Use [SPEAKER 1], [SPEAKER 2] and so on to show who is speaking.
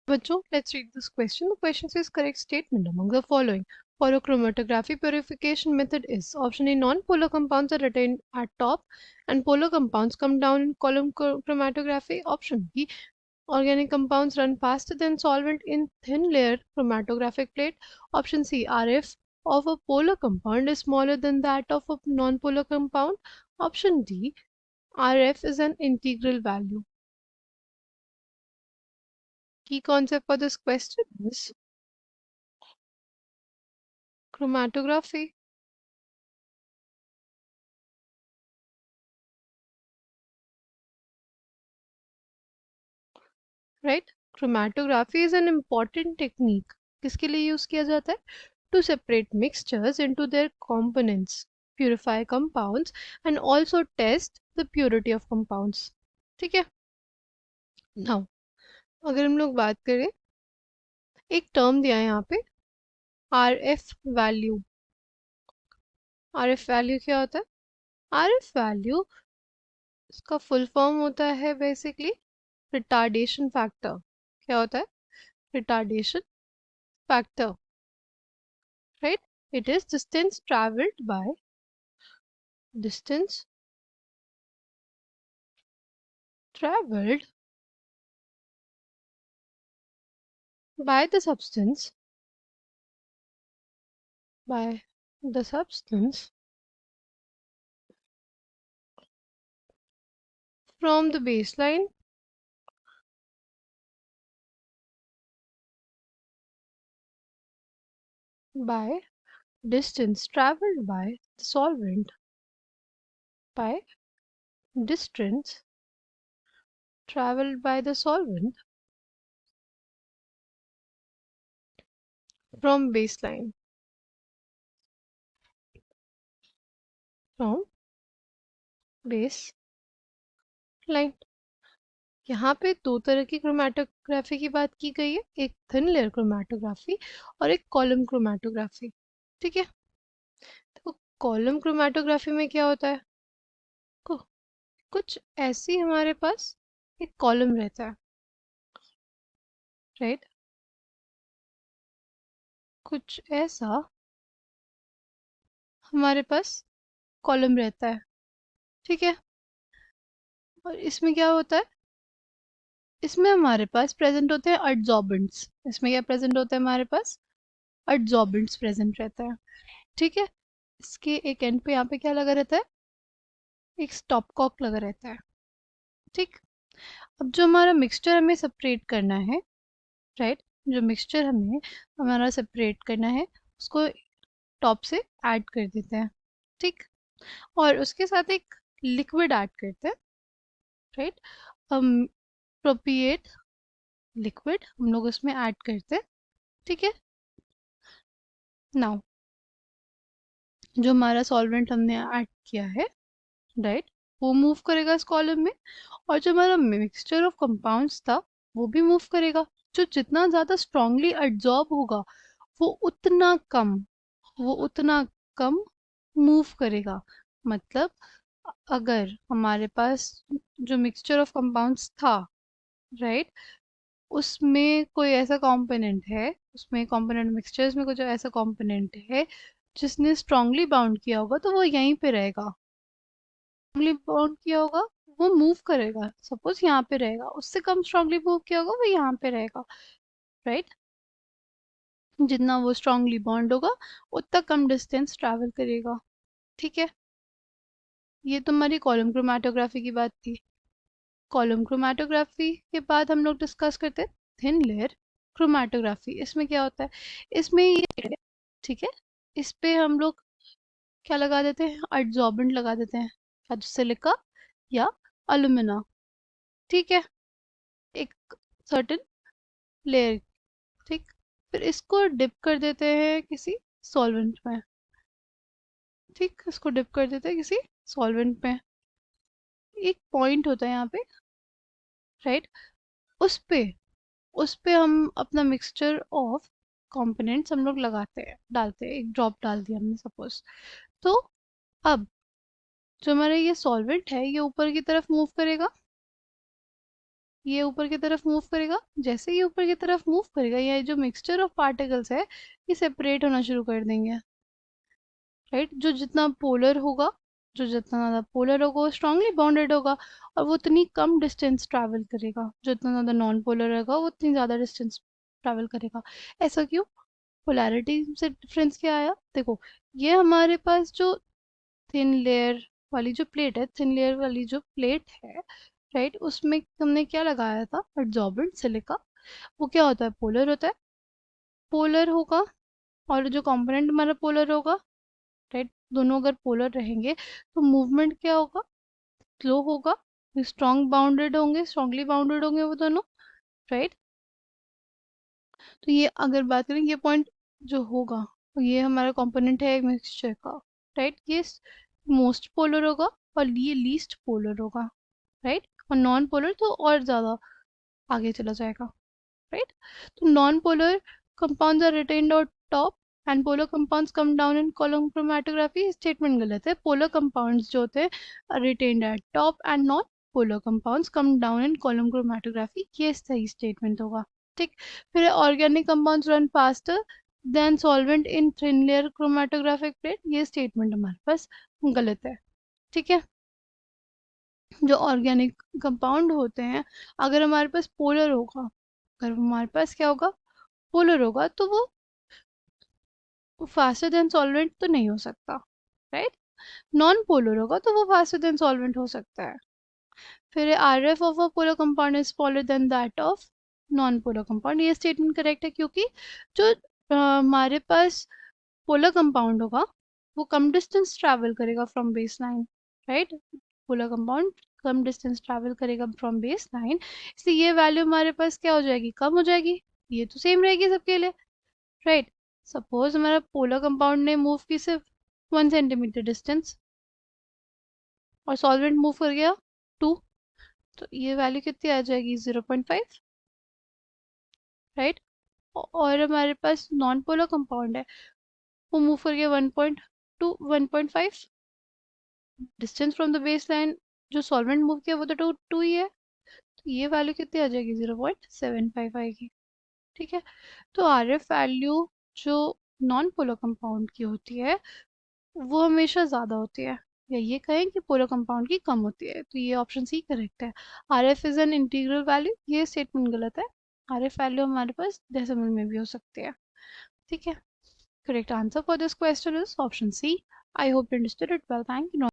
[SPEAKER 1] बच्चों, let's read this question. The question says correct statement among the following. For a chromatography purification method is option A, non-polar compounds are retained at top and polar compounds come down in column chromatography. Option B, organic compounds run faster than solvent in thin layer chromatographic plate. Option C, RF of a polar compound is smaller than that of a non-polar compound. Option D, RF is an integral value. Key concept for this question is chromatography. Right? Chromatography is an important technique. किसके लिए use किया जाता है? To separate mixtures into their components, purify compounds and also test the purity of compounds. ठीक है? Now, अगर हम लोग बात करें, एक टर्म दिया है यहाँ पे, RF वैल्यू. RF वैल्यू क्या होता है? RF वैल्यू इसका फुल फॉर्म होता है बेसिकली रिटार्डेशन फैक्टर. क्या होता है? Retardation factor. Right? It is distance traveled by distance traveled by the substance by the substance from the baseline by distance traveled by the solvent by distance traveled by the solvent from baseline from baseline. यहाँ पे दो तरह की chromatography की बात की गई है, एक थिन लेयर क्रोमेटोग्राफी और एक कॉलम क्रोमेटोग्राफी. ठीक है? तो कॉलम क्रोमेटोग्राफी में क्या होता है? कुछ ऐसी हमारे पास एक कॉलम रहता है. राइट? कुछ ऐसा हमारे पास कॉलम रहता है. ठीक है? और इसमें क्या होता है? इसमें हमारे पास प्रेजेंट होते हैं एडजॉर्बेंट्स. इसमें क्या प्रेजेंट होता है हमारे पास? एडजॉर्बेंट्स प्रेजेंट रहता है. ठीक है? इसके एक एंड पे यहाँ पे क्या लगा रहता है? एक स्टॉप कॉक लगा रहता है. ठीक. अब जो हमारा मिक्सचर हमें सेपरेट करना है, राइट, जो मिक्सचर हमें हमारा सेपरेट करना है उसको टॉप से ऐड कर देते हैं. ठीक. और उसके साथ एक लिक्विड ऐड करते हैं. राइट? प्रोपिएट लिक्विड हम लोग उसमें ऐड करते हैं. ठीक है? नाउ जो हमारा सॉल्वेंट हमने ऐड किया है, राइट, वो मूव करेगा इस कॉलम में. और जो हमारा मिक्सचर ऑफ कंपाउंड्स था वो भी मूव करेगा. जो जितना ज़्यादा स्ट्रांगली एब्जॉर्ब होगा वो उतना कम वो उतना कम मूव करेगा. मतलब अगर हमारे पास जो मिक्सचर ऑफ कंपाउंड्स था, राइट, उसमें कोई ऐसा कंपोनेंट है, उसमें कंपोनेंट मिक्सचर्स में कुछ ऐसा कंपोनेंट है जिसने स्ट्रांगली बाउंड किया होगा तो वो यहीं पे रहेगा. स्ट्रांगली बाउंड किया होगा वो मूव करेगा. सपोज यहाँ पे रहेगा, उससे कम स्ट्रांगली मूव किया होगा वो यहाँ पे रहेगा. राइट? जितना वो स्ट्रांगली बॉन्ड होगा उतना कम डिस्टेंस ट्रैवल करेगा. ठीक है? ये तुम्हारी कॉलम क्रोमेटोग्राफी की बात थी. कॉलम क्रोमेटोग्राफी के बाद हम लोग डिस्कस करते हैं थिन लेयर क्रोमेटोग्राफी. इसमें क्या होता है? इसमें ये, ठीक है, इस पे हम लोग क्या लगा देते हैं? एडजॉर्बेंट लगा देते हैं, या तो सिलिका या अलुमिना. ठीक है? एक सर्टेन लेयर. ठीक. फिर इसको डिप कर देते हैं किसी सॉल्वेंट में. ठीक. इसको डिप कर देते हैं किसी सॉल्वेंट में. एक पॉइंट होता है यहाँ पे, राइट, उस पे हम अपना मिक्सचर ऑफ कंपोनेंट्स हम लोग लगाते हैं, डालते हैं. एक ड्रॉप डाल दिया हमने सपोज. तो अब जो हमारा ये सॉल्वेंट है ये ऊपर की तरफ मूव करेगा. ये ऊपर की तरफ मूव करेगा, जैसे ये ऊपर की तरफ मूव करेगा ये जो मिक्सचर ऑफ पार्टिकल्स है ये सेपरेट होना शुरू कर देंगे, राइट। जो जितना पोलर होगा, जो जितना ज़्यादा पोलर होगा वो स्ट्रांगली बॉन्डेड होगा और वो उतनी कम डिस्टेंस ट्रैवल करेगा, जो इतना ज़्यादा नॉन पोलर रहेगा वो उतनी ज़्यादा डिस्टेंस ट्रैवल करेगा। ऐसा क्यों? पोलैरिटी से डिफरेंस क्या आया? देखो, ये हमारे पास जो थिन लेयर वाली जो प्लेट है, थिन लेयर वाली जो प्लेट है, राइट, उसमें हमने क्या लगाया था? Adsorbent silica. वो क्या होता है? पोलर होता है, पोलर होगा, और जो कंपोनेंट हमारा पोलर होगा, राइट, दोनों अगर पोलर रहेंगे तो मूवमेंट क्या होगा? स्लो होगा। स्ट्रॉन्ग बाउंडेड होंगे, स्ट्रांगली बाउंडेड होंगे वो दोनों, राइट। तो ये अगर बात करें, ये पॉइंट जो होगा, तो ये हमारा कंपोनेंट है मिक्सचर का, राइट। ये मोस्ट पोलर होगा और ये लीस्ट पोलर होगा, राइट। और नॉन पोलर तो और ज़्यादा आगे चला जाएगा, राइट। तो non polar compounds are retained on top and polar compounds come down in column chromatography. Statement गलत है। पोलर कंपाउंड्स जो होते हैं retained at top and non polar compounds come down in column chromatography, ये सही statement होगा, ठीक। फिर organic compounds run faster than solvent in thin layer chromatographic plate, ये स्टेटमेंट हमारे पास गलत है, ठीक है। जो ऑर्गेनिक कंपाउंड होते हैं, अगर हमारे पास पोलर होगा, अगर हमारे पास क्या होगा? पोलर होगा, तो वो फास्टर देन सॉल्वेंट तो नहीं हो सकता, राइट। नॉन पोलर होगा तो वो फास्टर देन सॉल्वेंट हो सकता है। फिर R F of a polar compound is smaller than that of non polar compound, ये स्टेटमेंट करेक्ट है, क्योंकि जो हमारे पास पोलर कंपाउंड होगा वो कम डिस्टेंस ट्रैवल करेगा from base line, right. Polar compound come distance travel करेगा फ्रॉम बेस लाइन, इसलिए ये वैल्यू हमारे पास क्या हो जाएगी? कम हो जाएगी। ये तो सेम रहेगी सबके लिए, राइट। सपोज हमारा पोलर कंपाउंड ने मूव की सिर्फ 1 सेंटीमीटर डिस्टेंस और सॉल्वेंट मूव कर गया 2, तो ये वैल्यू कितनी आ जाएगी? 0.5, राइट। और हमारे पास नॉन पोलर कंपाउंड है, वो मूव कर गया 1.2 1.5 distance from the base line, जो सॉल्वेंट मूव किया वो तो टू ही है, तो ये वैल्यू कितनी आ जाएगी? 0.75 आएगी, ठीक है। तो आर एफ वैल्यू जो नॉन पोलर कंपाउंड की होती है वो हमेशा ज़्यादा होती है, या ये कहें कि पोलर कंपाउंड की कम होती है, तो ये ऑप्शन सी करेक्ट है। R F is an integral value, ये स्टेटमेंट गलत है। आर एफ वैल्यू हमारे पास डेसिमल में भी हो सकती है, ठीक है। Correct answer for this question is option C. I hope you understood it well, thank you.